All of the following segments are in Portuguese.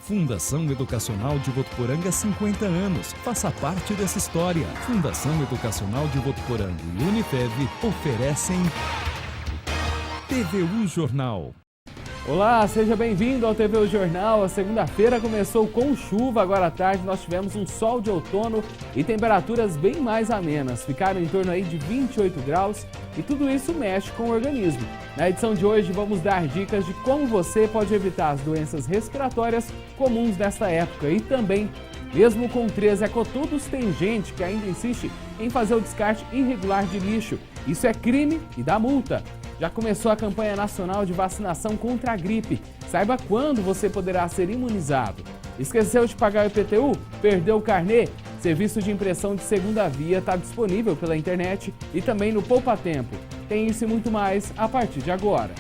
Fundação Educacional de Votuporanga, 50 anos. Faça parte dessa história. Fundação Educacional de Votuporanga e Unifev oferecem TVU Jornal. Olá, seja bem-vindo ao TVU Jornal. A segunda-feira começou com chuva, agora à tarde nós tivemos um sol de outono e temperaturas bem mais amenas. Ficaram em torno aí de 28 graus e tudo isso mexe com o organismo. Na edição de hoje vamos dar dicas de como você pode evitar as doenças respiratórias comuns nesta época e também, mesmo com 3 ecotudos, tem gente que ainda insiste em fazer o descarte irregular de lixo. Isso é crime e dá multa. Já começou a campanha nacional de vacinação contra a gripe. Saiba quando você poderá ser imunizado. Esqueceu de pagar o IPTU? Perdeu o carnê? Serviço de impressão de segunda via está disponível pela internet e também no Poupa Tempo. Tem isso e muito mais a partir de agora.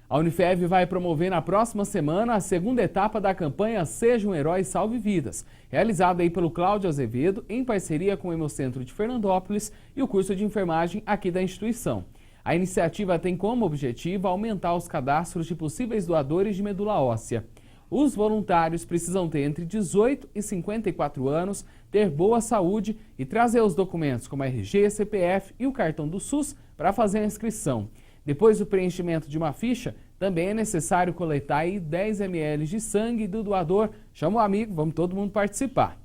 A Unifev vai promover na próxima semana a segunda etapa da campanha Seja um Herói Salve Vidas, realizada aí pelo Cláudio Azevedo, em parceria com o Hemocentro de Fernandópolis e o curso de enfermagem aqui da instituição. A iniciativa tem como objetivo aumentar os cadastros de possíveis doadores de medula óssea. Os voluntários precisam ter entre 18 e 54 anos, ter boa saúde e trazer os documentos como RG, CPF e o cartão do SUS para fazer a inscrição. Depois do preenchimento de uma ficha, também é necessário coletar aí 10 ml de sangue do doador. Chama o amigo, vamos todo mundo participar.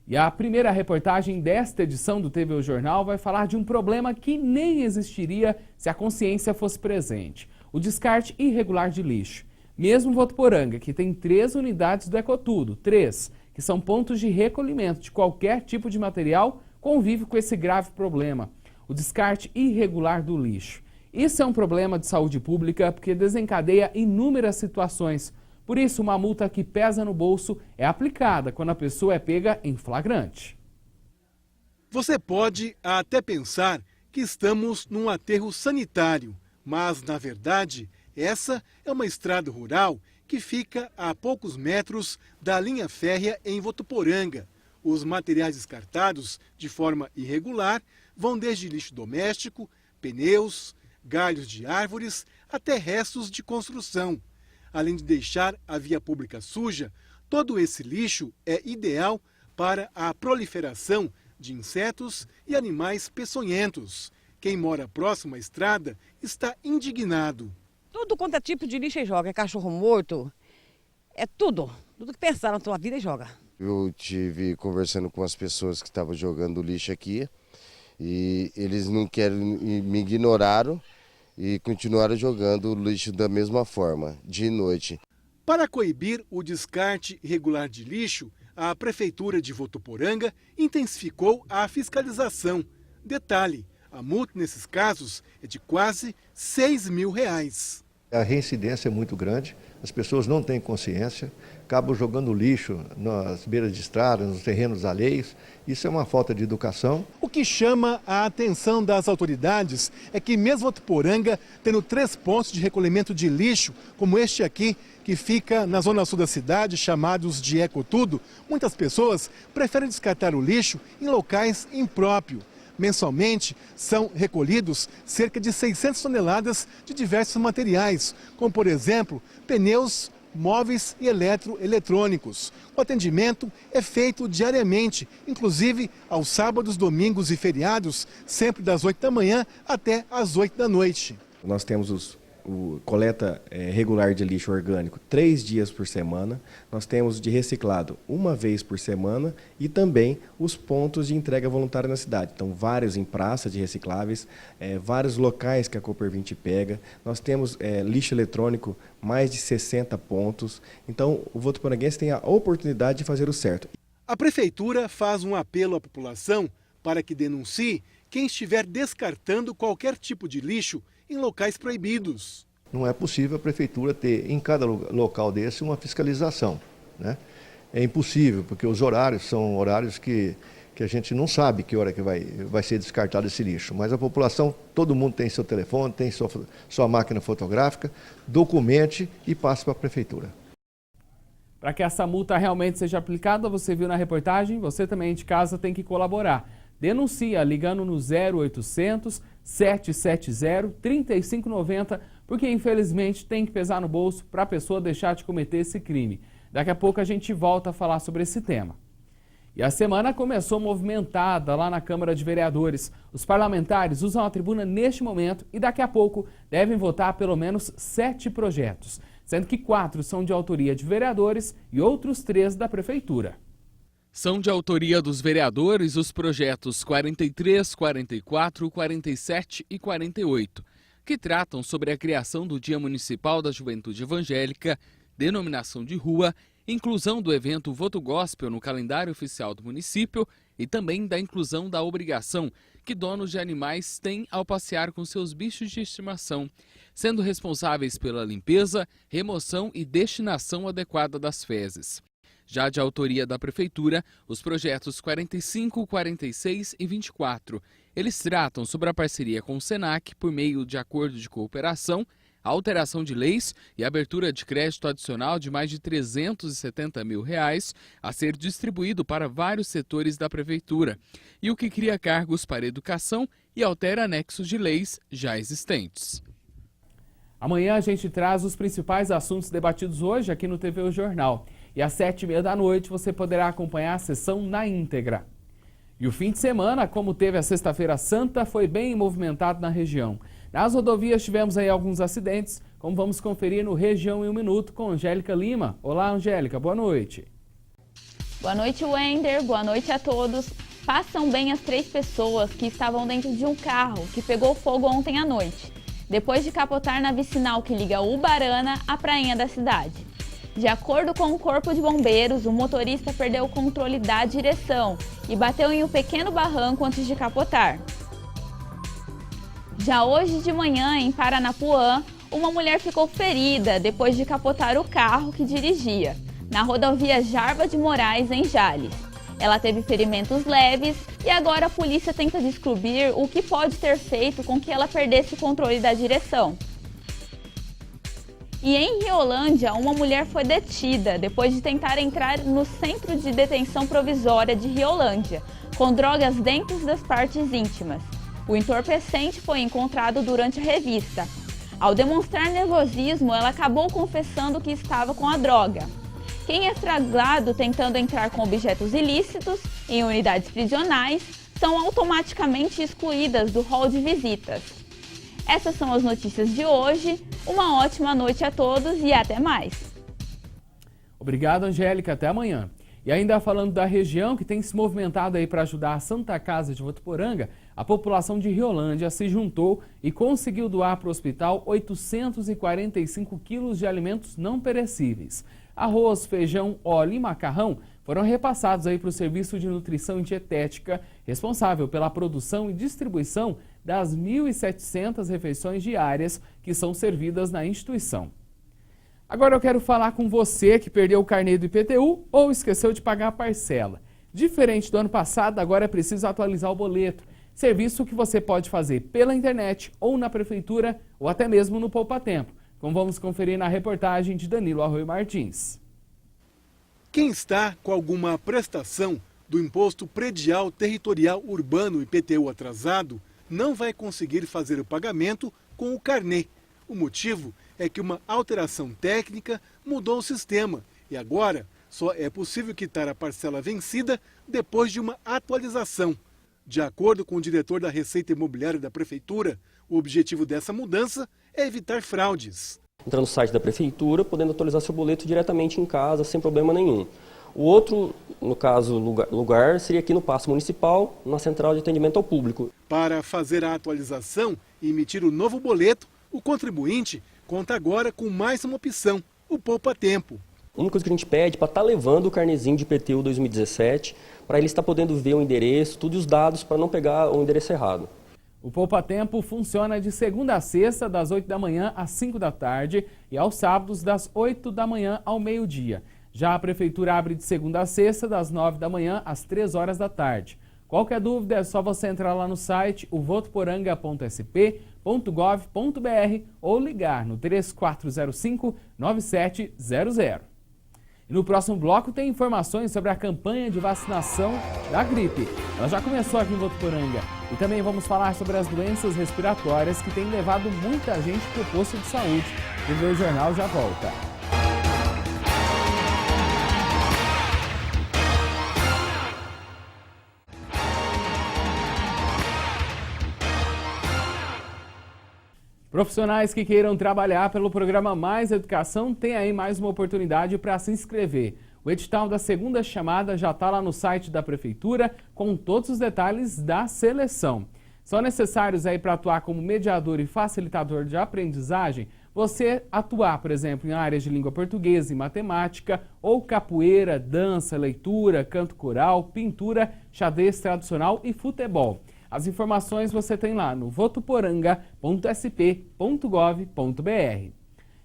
E a primeira reportagem desta edição do TVU Jornal vai falar de um problema que nem existiria se a consciência fosse presente: o descarte irregular de lixo. Mesmo Votuporanga, que tem 3 unidades do Ecotudo, 3, que são pontos de recolhimento de qualquer tipo de material, convive com esse grave problema: o descarte irregular do lixo. Isso é um problema de saúde pública porque desencadeia inúmeras situações. Por isso, uma multa que pesa no bolso é aplicada quando a pessoa é pega em flagrante. Você pode até pensar que estamos num aterro sanitário, mas, na verdade, essa é uma estrada rural que fica a poucos metros da linha férrea em Votuporanga. Os materiais descartados de forma irregular vão desde lixo doméstico, pneus, galhos de árvores até restos de construção. Além de deixar a via pública suja, todo esse lixo é ideal para a proliferação de insetos e animais peçonhentos. Quem mora próximo à estrada está indignado. Tudo quanto é tipo de lixo ele joga, é cachorro morto, é tudo. Tudo que pensar na tua vida ele joga. Eu tive conversando com as pessoas que estavam jogando lixo aqui e eles não querem, me ignoraram e continuaram jogando o lixo da mesma forma, de noite. Para coibir o descarte irregular de lixo, a Prefeitura de Votuporanga intensificou a fiscalização. Detalhe, a multa nesses casos é de quase R$6 mil. A reincidência é muito grande, as pessoas não têm consciência, acabam jogando lixo nas beiras de estrada, nos terrenos alheios. Isso é uma falta de educação. O que chama a atenção das autoridades é que mesmo Votuporanga, tendo 3 pontos de recolhimento de lixo, como este aqui, que fica na zona sul da cidade, chamados de Ecotudo, muitas pessoas preferem descartar o lixo em locais impróprios. Mensalmente, são recolhidos cerca de 600 toneladas de diversos materiais, como, por exemplo, pneus, móveis e eletrônicos. O atendimento é feito diariamente, inclusive aos sábados, domingos e feriados, sempre das 8 da manhã até as 8 da noite. Nós temos coleta regular de lixo orgânico 3 dias por semana, nós temos de reciclado 1 vez por semana e também os pontos de entrega voluntária na cidade. Então, vários em praça de recicláveis, vários locais que a Cooper 20 pega, nós temos lixo eletrônico, mais de 60 pontos. Então, o votuporanguense tem a oportunidade de fazer o certo. A Prefeitura faz um apelo à população para que denuncie quem estiver descartando qualquer tipo de lixo em locais proibidos. Não é possível a Prefeitura ter em cada local desse uma fiscalização, né? É impossível, porque os horários são horários que que a gente não sabe que hora que vai ser descartado esse lixo. Mas a população, todo mundo tem seu telefone, tem sua máquina fotográfica, documente e passe para a prefeitura. Para que essa multa realmente seja aplicada, você viu na reportagem, você também de casa tem que colaborar. Denuncia ligando no 0800 770 3590, porque infelizmente tem que pesar no bolso para a pessoa deixar de cometer esse crime. Daqui a pouco a gente volta a falar sobre esse tema. E a semana começou movimentada lá na Câmara de Vereadores. Os parlamentares usam a tribuna neste momento e daqui a pouco devem votar pelo menos 7 projetos, sendo que 4 são de autoria de vereadores e outros 3 da Prefeitura. São de autoria dos vereadores os projetos 43, 44, 47 e 48, que tratam sobre a criação do Dia Municipal da Juventude Evangélica, denominação de rua, inclusão do evento Voto Gospel no calendário oficial do município e também da inclusão da obrigação que donos de animais têm ao passear com seus bichos de estimação, sendo responsáveis pela limpeza, remoção e destinação adequada das fezes. Já de autoria da Prefeitura, os projetos 45, 46 e 24. Eles tratam sobre a parceria com o SENAC por meio de acordo de cooperação, a alteração de leis e a abertura de crédito adicional de mais de R$370 mil a ser distribuído para vários setores da Prefeitura, e o que cria cargos para educação e altera anexos de leis já existentes. Amanhã a gente traz os principais assuntos debatidos hoje aqui no TV O Jornal. E às 7h30 da noite você poderá acompanhar a sessão na íntegra. E o fim de semana, como teve a Sexta-feira Santa, foi bem movimentado na região. Nas rodovias tivemos aí alguns acidentes, como vamos conferir no Região em 1 Minuto com Angélica Lima. Olá, Angélica, boa noite. Boa noite, Wender. Boa noite a todos. Passam bem as 3 pessoas que estavam dentro de um carro que pegou fogo ontem à noite, depois de capotar na vicinal que liga Ubarana à prainha da cidade. De acordo com o Corpo de Bombeiros, o motorista perdeu o controle da direção e bateu em um pequeno barranco antes de capotar. Já hoje de manhã, em Paranapuã, uma mulher ficou ferida depois de capotar o carro que dirigia, na rodovia Jarba de Moraes, em Jales. Ela teve ferimentos leves e agora a polícia tenta descobrir o que pode ter feito com que ela perdesse o controle da direção. E em Riolândia, uma mulher foi detida depois de tentar entrar no Centro de Detenção Provisória de Riolândia, com drogas dentro das partes íntimas. O entorpecente foi encontrado durante a revista. Ao demonstrar nervosismo, ela acabou confessando que estava com a droga. Quem é flagrado tentando entrar com objetos ilícitos em unidades prisionais são automaticamente excluídas do rol de visitas. Essas são as notícias de hoje. Uma ótima noite a todos e até mais. Obrigado, Angélica. Até amanhã. E ainda falando da região que tem se movimentado aí para ajudar a Santa Casa de Votuporanga, a população de Riolândia se juntou e conseguiu doar para o hospital 845 quilos de alimentos não perecíveis. Arroz, feijão, óleo e macarrão foram repassados aí para o Serviço de Nutrição e Dietética, responsável pela produção e distribuição das 1.700 refeições diárias que são servidas na instituição. Agora eu quero falar com você que perdeu o carnê do IPTU ou esqueceu de pagar a parcela. Diferente do ano passado, agora é preciso atualizar o boleto. Serviço que você pode fazer pela internet ou na prefeitura ou até mesmo no Poupa Tempo. Como vamos conferir na reportagem de Danilo Arroio Martins. Quem está com alguma prestação do Imposto Predial Territorial Urbano IPTU atrasado não vai conseguir fazer o pagamento com o carnê. O motivo é que uma alteração técnica mudou o sistema e agora só é possível quitar a parcela vencida depois de uma atualização. De acordo com o diretor da Receita Imobiliária da Prefeitura, o objetivo dessa mudança é evitar fraudes. Entrando no site da Prefeitura, podendo atualizar seu boleto diretamente em casa, sem problema nenhum. O outro, no caso, lugar seria aqui no Paço Municipal, na Central de Atendimento ao Público. Para fazer a atualização e emitir o novo boleto, o contribuinte conta agora com mais uma opção, o Poupa Tempo. A única coisa que a gente pede para estar levando o carnezinho de IPTU 2017, para ele estar podendo ver o endereço, tudo e os dados, para não pegar o endereço errado. O Poupa Tempo funciona de segunda a sexta, das 8 da manhã às 5 da tarde e aos sábados, das 8 da manhã ao meio-dia. Já a Prefeitura abre de segunda a sexta, das 9 da manhã às 3 horas da tarde. Qualquer dúvida é só você entrar lá no site votoporanga.sp.gov.br ou ligar no 3405-9700. E no próximo bloco tem informações sobre a campanha de vacinação da gripe. Ela já começou aqui em Votuporanga. E também vamos falar sobre as doenças respiratórias que têm levado muita gente para o posto de saúde. O Jornal já volta. Profissionais que queiram trabalhar pelo programa Mais Educação têm aí mais uma oportunidade para se inscrever. O edital da segunda chamada já está lá no site da Prefeitura com todos os detalhes da seleção. São necessários aí para atuar como mediador e facilitador de aprendizagem, você atuar, por exemplo, em áreas de língua portuguesa e matemática, ou capoeira, dança, leitura, canto coral, pintura, xadrez tradicional e futebol. As informações você tem lá no votoporanga.sp.gov.br.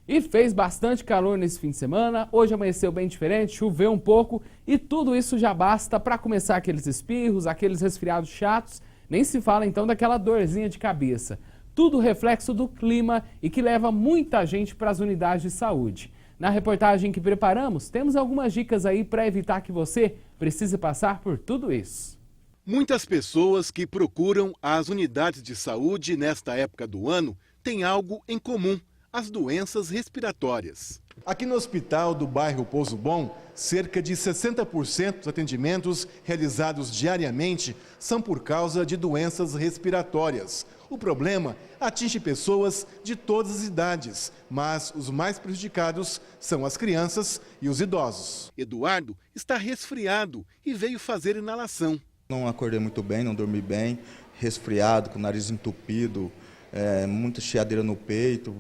E fez bastante calor nesse fim de semana, hoje amanheceu bem diferente, choveu um pouco e tudo isso já basta para começar aqueles espirros, aqueles resfriados chatos, nem se fala então daquela dorzinha de cabeça. Tudo reflexo do clima e que leva muita gente para as unidades de saúde. Na reportagem que preparamos, temos algumas dicas aí para evitar que você precise passar por tudo isso. Muitas pessoas que procuram as unidades de saúde nesta época do ano têm algo em comum: as doenças respiratórias. Aqui no hospital do bairro Pouso Bom, cerca de 60% dos atendimentos realizados diariamente são por causa de doenças respiratórias. O problema atinge pessoas de todas as idades, mas os mais prejudicados são as crianças e os idosos. Eduardo está resfriado e veio fazer inalação. Não acordei muito bem, não dormi bem, resfriado, com o nariz entupido, muita chiadeira no peito.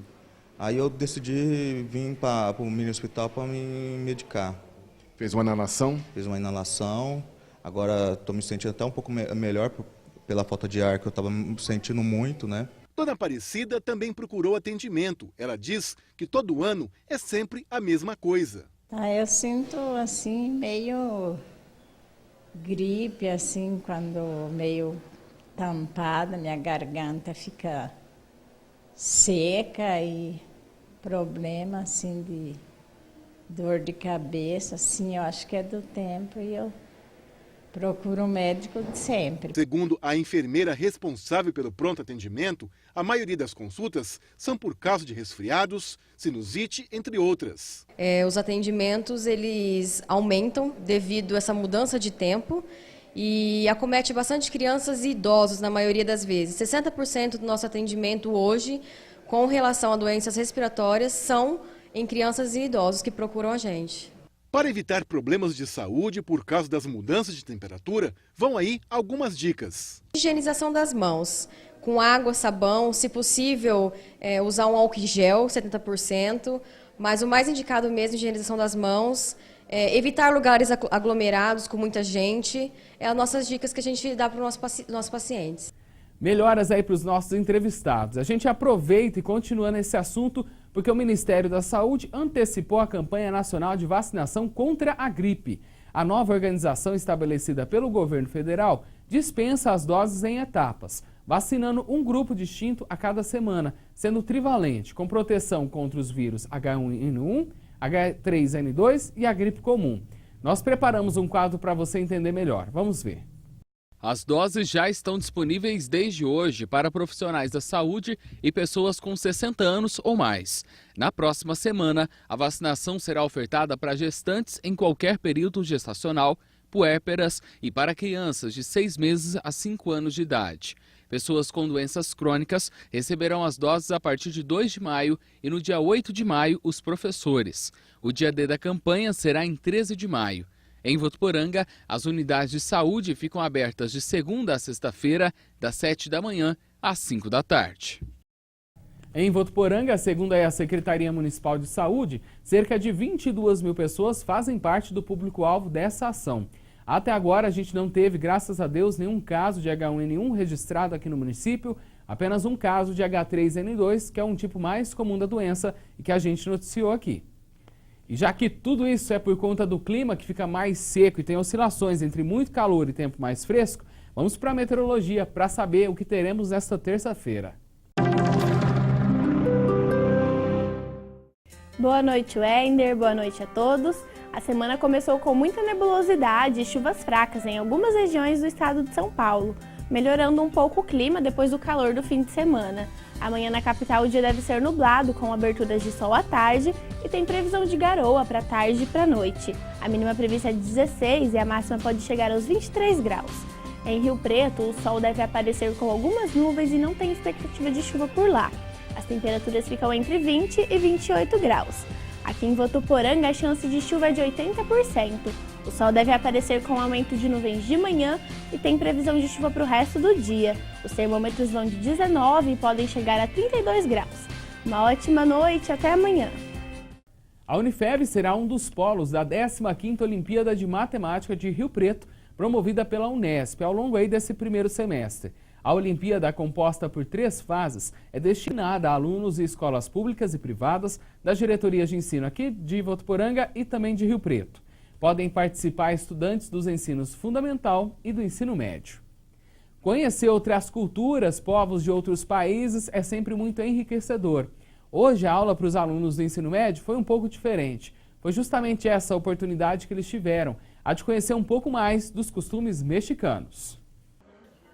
Aí eu decidi vir para o mini hospital para me medicar. Fez uma inalação? Fiz uma inalação, agora estou me sentindo até um pouco melhor pela falta de ar que eu estava sentindo muito, né? Dona Aparecida também procurou atendimento. Ela diz que todo ano é sempre a mesma coisa. Eu sinto assim meio gripe, assim, quando meio tampada, minha garganta fica seca e problema, assim, de dor de cabeça, assim, eu acho que é do tempo e eu procuro um médico sempre. Segundo a enfermeira responsável pelo pronto atendimento, a maioria das consultas são por causa de resfriados, sinusite, entre outras. Os atendimentos, eles aumentam devido a essa mudança de tempo e acomete bastante crianças e idosos na maioria das vezes. 60% do nosso atendimento hoje, com relação a doenças respiratórias, são em crianças e idosos que procuram a gente. Para evitar problemas de saúde por causa das mudanças de temperatura, vão aí algumas dicas. Higienização das mãos, com água, sabão, se possível usar um álcool em gel, 70%, mas o mais indicado mesmo, higienização das mãos, evitar lugares aglomerados com muita gente, é as nossas dicas que a gente dá para os nossos pacientes. Melhoras aí para os nossos entrevistados. A gente aproveita e continua nesse assunto porque o Ministério da Saúde antecipou a campanha nacional de vacinação contra a gripe. A nova organização estabelecida pelo governo federal dispensa as doses em etapas, vacinando um grupo distinto a cada semana, sendo trivalente, com proteção contra os vírus H1N1, H3N2 e a gripe comum. Nós preparamos um quadro para você entender melhor. Vamos ver. As doses já estão disponíveis desde hoje para profissionais da saúde e pessoas com 60 anos ou mais. Na próxima semana, a vacinação será ofertada para gestantes em qualquer período gestacional, puérperas e para crianças de 6 meses a 5 anos de idade. Pessoas com doenças crônicas receberão as doses a partir de 2 de maio e no dia 8 de maio os professores. O dia D da campanha será em 13 de maio. Em Votuporanga, as unidades de saúde ficam abertas de segunda a sexta-feira, das 7 da manhã às 5 da tarde. Em Votuporanga, segundo a Secretaria Municipal de Saúde, cerca de 22 mil pessoas fazem parte do público-alvo dessa ação. Até agora, a gente não teve, graças a Deus, nenhum caso de H1N1 registrado aqui no município, apenas um caso de H3N2, que é um tipo mais comum da doença e que a gente noticiou aqui. E já que tudo isso é por conta do clima que fica mais seco e tem oscilações entre muito calor e tempo mais fresco, Vamos para a meteorologia para saber o que teremos nesta terça-feira. Boa noite, Wender. Boa noite a todos. A semana começou com muita nebulosidade e chuvas fracas em algumas regiões do estado de São Paulo, melhorando um pouco o clima depois do calor do fim de semana. Amanhã na capital o dia deve ser nublado, com aberturas de sol à tarde e tem previsão de garoa para tarde e para noite. A mínima prevista é de 16 e a máxima pode chegar aos 23 graus. Em Rio Preto, o sol deve aparecer com algumas nuvens e não tem expectativa de chuva por lá. As temperaturas ficam entre 20 e 28 graus. Aqui em Votuporanga, a chance de chuva é de 80%. O sol deve aparecer com aumento de nuvens de manhã e tem previsão de chuva para o resto do dia. Os termômetros vão de 19 e podem chegar a 32 graus. Uma ótima noite, até amanhã. A Unifev será um dos polos da 15ª Olimpíada de Matemática de Rio Preto, promovida pela Unesp ao longo desse primeiro semestre. A Olimpíada, composta por 3 fases, é destinada a alunos e escolas públicas e privadas das diretorias de ensino aqui de Votuporanga e também de Rio Preto. Podem participar estudantes dos ensinos fundamental e do ensino médio. Conhecer outras culturas, povos de outros países é sempre muito enriquecedor. Hoje a aula para os alunos do ensino médio foi um pouco diferente. Foi justamente essa oportunidade que eles tiveram, a de conhecer um pouco mais dos costumes mexicanos.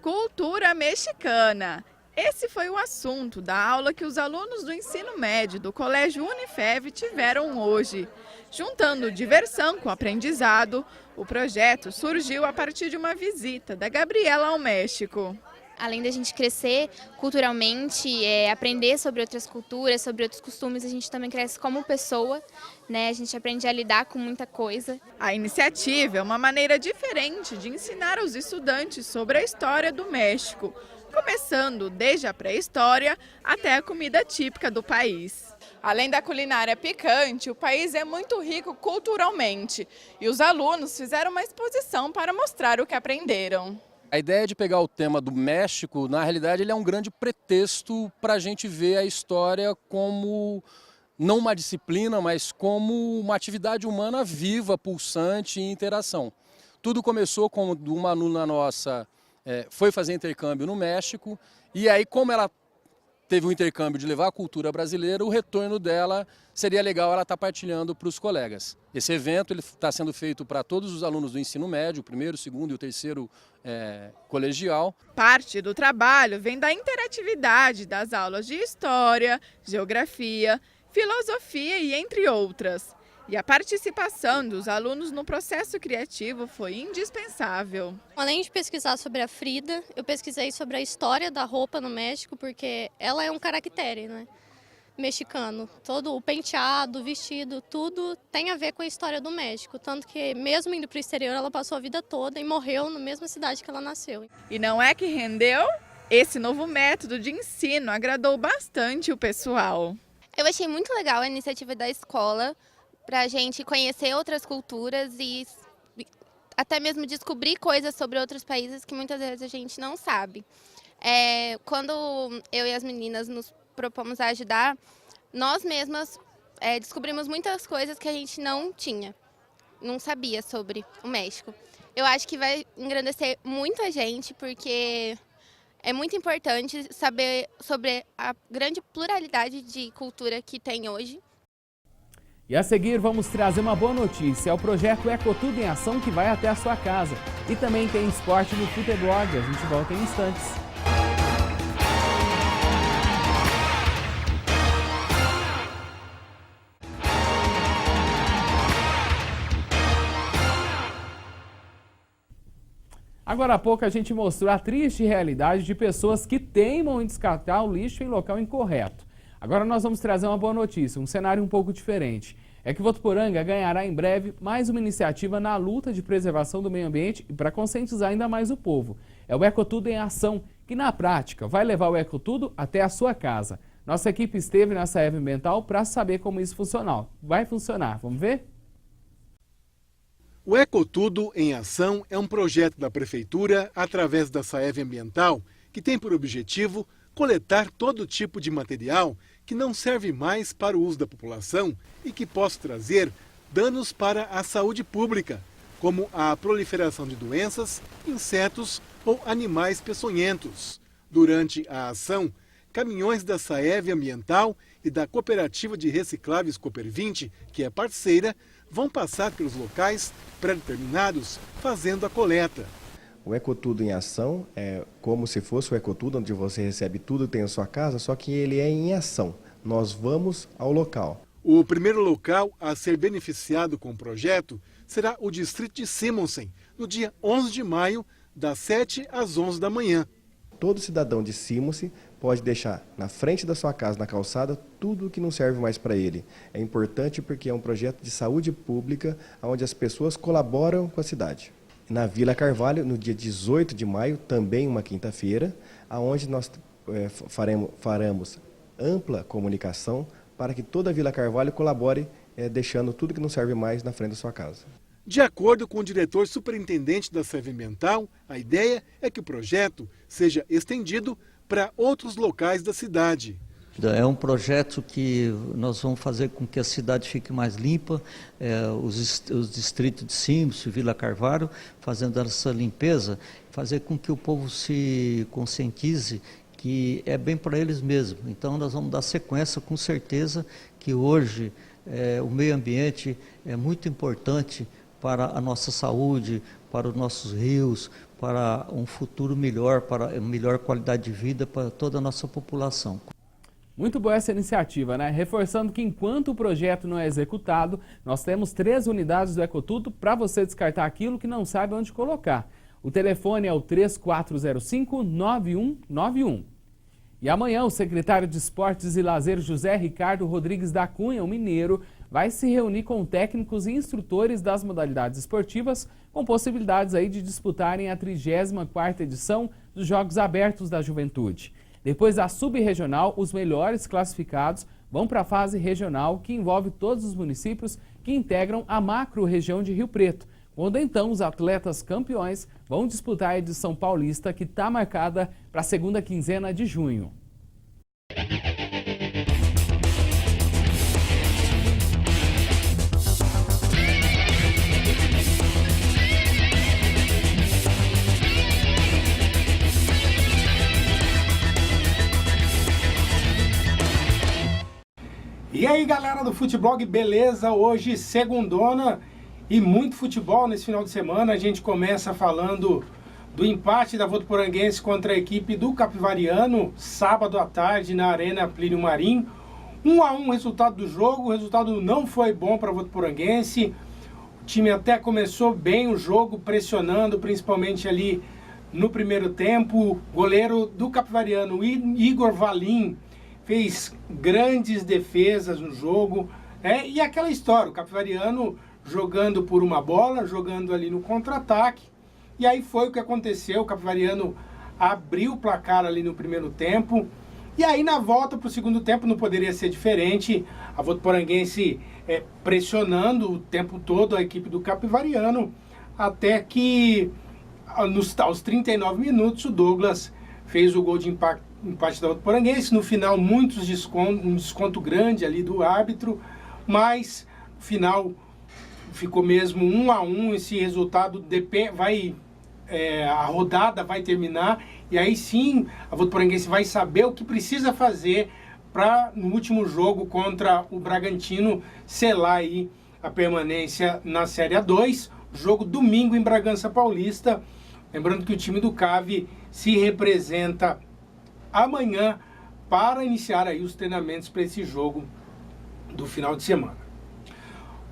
Cultura mexicana. Esse foi o assunto da aula que os alunos do ensino médio do Colégio Unifev tiveram hoje. Juntando diversão com aprendizado, o projeto surgiu a partir de uma visita da Gabriela ao México. Além da gente crescer culturalmente, aprender sobre outras culturas, sobre outros costumes, a gente também cresce como pessoa, né? A gente aprende a lidar com muita coisa. A iniciativa é uma maneira diferente de ensinar aos estudantes sobre a história do México, começando desde a pré-história até a comida típica do país. Além da culinária picante, o país é muito rico culturalmente e os alunos fizeram uma exposição para mostrar o que aprenderam. A ideia de pegar o tema do México, na realidade, ele é um grande pretexto para a gente ver a história como, não uma disciplina, mas como uma atividade humana viva, pulsante e interação. Tudo começou quando uma aluna nossa foi fazer intercâmbio no México, e aí, como ela teve um intercâmbio de levar a cultura brasileira, o retorno dela seria legal ela estar partilhando para os colegas. Esse evento está sendo feito para todos os alunos do ensino médio, o primeiro, o segundo e o terceiro colegial. Parte do trabalho vem da interatividade das aulas de história, geografia, filosofia e entre outras. E a participação dos alunos no processo criativo foi indispensável. Além de pesquisar sobre a Frida, eu pesquisei sobre a história da roupa no México, porque ela é um caractere, né, mexicano. Todo o penteado, o vestido, tudo tem a ver com a história do México. Tanto que mesmo indo para o exterior, ela passou a vida toda e morreu na mesma cidade que ela nasceu. E não é que rendeu? Esse novo método de ensino agradou bastante o pessoal. Eu achei muito legal a iniciativa da escola, para a gente conhecer outras culturas e até mesmo descobrir coisas sobre outros países que muitas vezes a gente não sabe. Quando eu e as meninas nos propomos a ajudar, nós mesmas descobrimos muitas coisas que a gente não sabia sobre o México. Eu acho que vai engrandecer muita gente, porque é muito importante saber sobre a grande pluralidade de cultura que tem hoje. E a seguir vamos trazer uma boa notícia, é o projeto Ecotudo em Ação que vai até a sua casa. E também tem esporte no Futeblog, a gente volta em instantes. Agora há pouco a gente mostrou a triste realidade de pessoas que teimam em descartar o lixo em local incorreto. Agora nós vamos trazer uma boa notícia, um cenário um pouco diferente. É que Votuporanga ganhará em breve mais uma iniciativa na luta de preservação do meio ambiente e para conscientizar ainda mais o povo. É o Ecotudo em Ação, que na prática vai levar o Ecotudo até a sua casa. Nossa equipe esteve na Saev Ambiental para saber como isso vai funcionar. Vamos ver? O Ecotudo em Ação é um projeto da Prefeitura através da Saev Ambiental que tem por objetivo coletar todo tipo de material que não serve mais para o uso da população e que possa trazer danos para a saúde pública, como a proliferação de doenças, insetos ou animais peçonhentos. Durante a ação, caminhões da Saev Ambiental e da Cooperativa de Recicláveis Cooper20, que é parceira, vão passar pelos locais pré-determinados fazendo a coleta. O Ecotudo em ação é como se fosse o Ecotudo, onde você recebe tudo que tem na sua casa, só que ele é em ação. Nós vamos ao local. O primeiro local a ser beneficiado com o projeto será o distrito de Simonsen, no dia 11 de maio, das 7 às 11 da manhã. Todo cidadão de Simonsen pode deixar na frente da sua casa, na calçada, tudo que não serve mais para ele. É importante porque é um projeto de saúde pública, onde as pessoas colaboram com a cidade. Na Vila Carvalho, no dia 18 de maio, também uma quinta-feira, onde nós faremos ampla comunicação para que toda a Vila Carvalho colabore, deixando tudo que não serve mais na frente da sua casa. De acordo com o diretor superintendente da Saev Ambiental, a ideia é que o projeto seja estendido para outros locais da cidade. É um projeto que nós vamos fazer com que a cidade fique mais limpa, os distritos de Simonsen, Vila Carvalho, fazendo essa limpeza, fazer com que o povo se conscientize que é bem para eles mesmos. Então nós vamos dar sequência, com certeza, que hoje o meio ambiente é muito importante para a nossa saúde, para os nossos rios, para um futuro melhor, para melhor qualidade de vida para toda a nossa população. Muito boa essa iniciativa, né? Reforçando que enquanto o projeto não é executado, nós temos 3 unidades do Ecotudo para você descartar aquilo que não sabe onde colocar. O telefone é o 3405-9191. E amanhã o secretário de Esportes e Lazer José Ricardo Rodrigues da Cunha, o mineiro, vai se reunir com técnicos e instrutores das modalidades esportivas, com possibilidades aí de disputarem a 34ª edição dos Jogos Abertos da Juventude. Depois da sub-regional, os melhores classificados vão para a fase regional, que envolve todos os municípios que integram a macro-região de Rio Preto, quando então os atletas campeões vão disputar a edição paulista, que está marcada para a segunda quinzena de junho. E aí, galera do Futeblog, beleza? Hoje, segundona e muito futebol nesse final de semana. A gente começa falando do empate da Votuporanguense contra a equipe do Capivariano, sábado à tarde na Arena Plínio Marim. 1-1 o resultado do jogo, o resultado não foi bom para a Votuporanguense. O time até começou bem o jogo, pressionando, principalmente ali no primeiro tempo. O goleiro do Capivariano, Igor Valim, fez grandes defesas no jogo, e aquela história, o Capivariano jogando por uma bola, jogando ali no contra-ataque, e aí foi o que aconteceu. O Capivariano abriu o placar ali no primeiro tempo, e aí na volta para o segundo tempo não poderia ser diferente, a Votuporanguense pressionando o tempo todo a equipe do Capivariano, até que aos 39 minutos o Douglas fez o gol de empate da Votuporanguense. No final, um desconto grande ali do árbitro, mas no final ficou mesmo 1-1. Esse resultado a rodada vai terminar, e aí sim a Votuporanguense vai saber o que precisa fazer para, no último jogo contra o Bragantino, selar aí a permanência na Série A2. Jogo domingo em Bragança Paulista. Lembrando que o time do CAV se representa amanhã para iniciar aí os treinamentos para esse jogo do final de semana.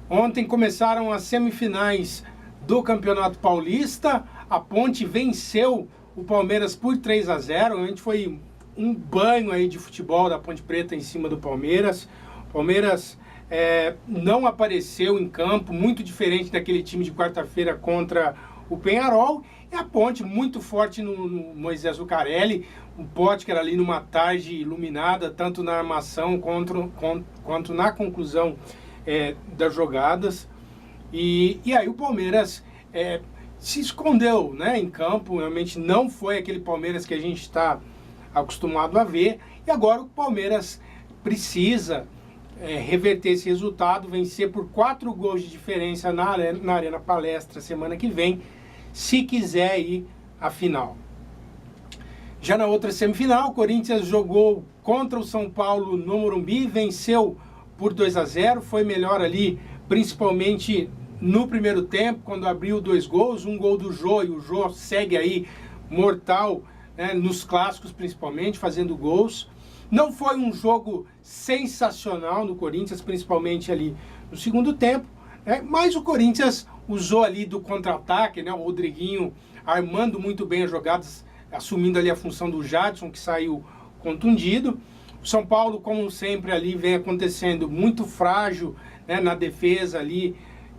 Ontem começaram as semifinais do Campeonato Paulista. A Ponte venceu o Palmeiras por 3-0. A gente foi um banho aí de futebol da Ponte Preta em cima do Palmeiras. O Palmeiras não apareceu em campo, muito diferente daquele time de quarta-feira contra o Penharol. E a Ponte muito forte no Moisés Lucarelli, o Potker ali numa tarde iluminada, tanto na armação quanto na conclusão das jogadas. E aí o Palmeiras se escondeu, né, em campo. Realmente não foi aquele Palmeiras que a gente está acostumado a ver. E agora o Palmeiras precisa reverter esse resultado, vencer por 4 gols de diferença na Arena Palestra semana que vem, se quiser ir à final. Já na outra semifinal, o Corinthians jogou contra o São Paulo no Morumbi, venceu por 2-0, foi melhor ali, principalmente no primeiro tempo, quando abriu 2 gols, um gol do Jô, e o Jô segue aí mortal, né, nos clássicos principalmente, fazendo gols. Não foi um jogo sensacional no Corinthians, principalmente ali no segundo tempo, né, mas o Corinthians usou ali do contra-ataque, né, o Rodriguinho armando muito bem as jogadas, assumindo ali a função do Jadson, que saiu contundido. O São Paulo, como sempre, ali vem acontecendo muito frágil, né, na defesa ali,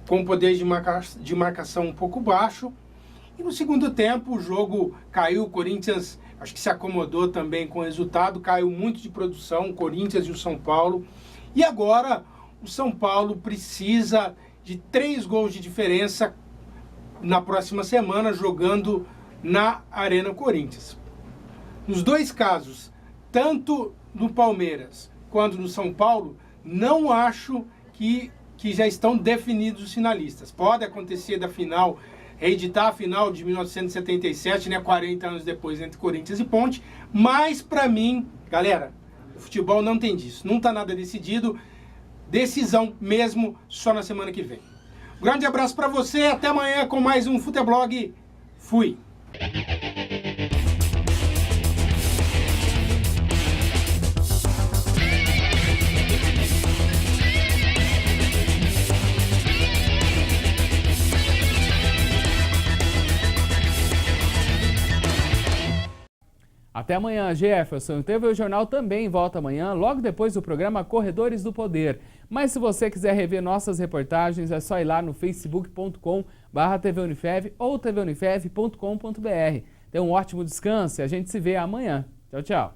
com poder de marcação um pouco baixo. E no segundo tempo o jogo caiu, o Corinthians acho que se acomodou também com o resultado, caiu muito de produção, o Corinthians e o São Paulo. E agora o São Paulo precisa de 3 gols de diferença na próxima semana, jogando na Arena Corinthians. Nos 2 casos, tanto no Palmeiras quanto no São Paulo, não acho que já estão definidos os finalistas. Pode acontecer da final, reeditar a final de 1977, né, 40 anos depois, entre Corinthians e Ponte, mas para mim, galera, o futebol não tem disso, não está nada decidido, decisão mesmo só na semana que vem. Um grande abraço para você, até amanhã com mais um Futeblog. Fui! Até amanhã, Jefferson. O TV Jornal também volta amanhã, logo depois do programa Corredores do Poder. Mas se você quiser rever nossas reportagens, é só ir lá no facebook.com/tvunifev ou tvunifev.com.br. Tenha um ótimo descanso e a gente se vê amanhã. Tchau, tchau.